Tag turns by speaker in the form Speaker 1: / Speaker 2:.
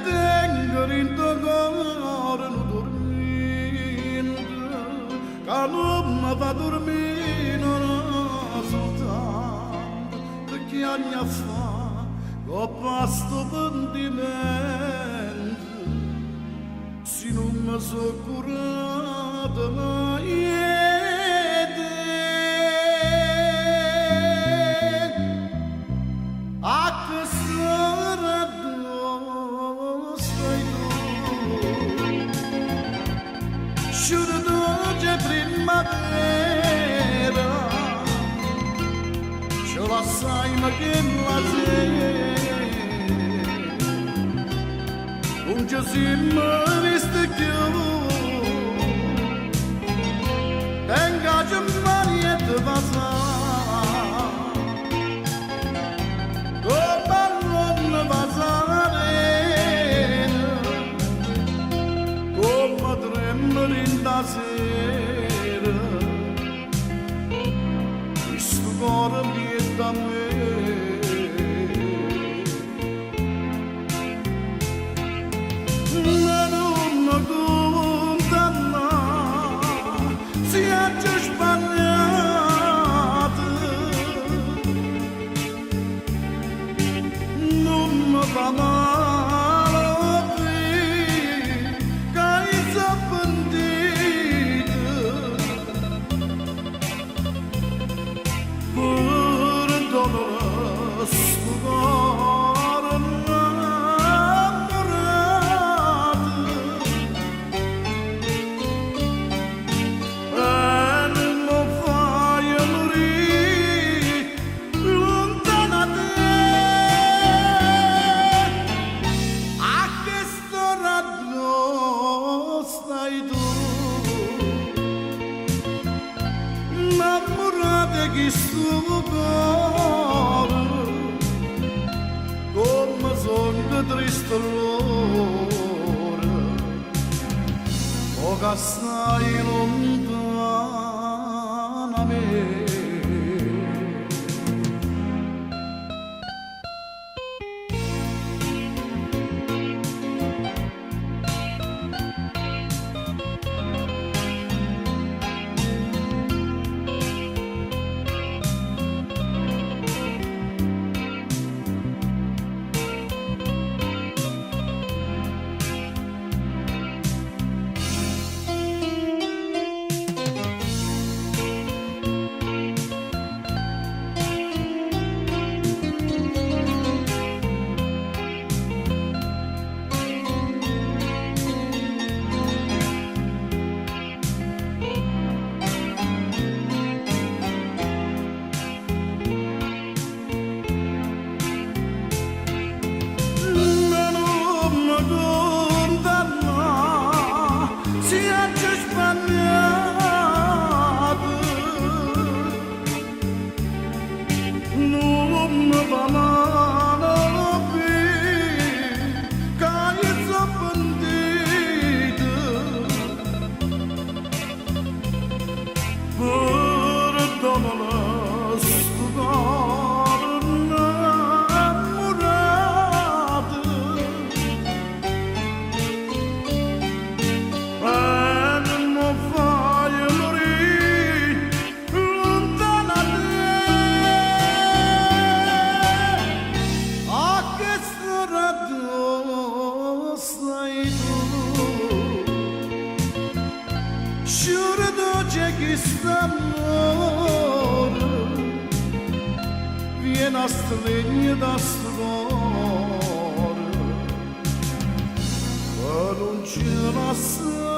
Speaker 1: tengo ancora non dormindo, che non mi fa dormire soltanto perché anni fa ho passato pentimento, se non mi sono curata mai. Primavera, ce la sai ma che la un giorno si mi viste più, tenga già mani e te passa, come non passare, come tremere in da sera. Agora me dá-me não me condena se antes espalhado não me dá nada cais arrependido che sto cuore come sono triste l'ora o che stai lontana me. Viene a stregna da store, ma non ce la sa.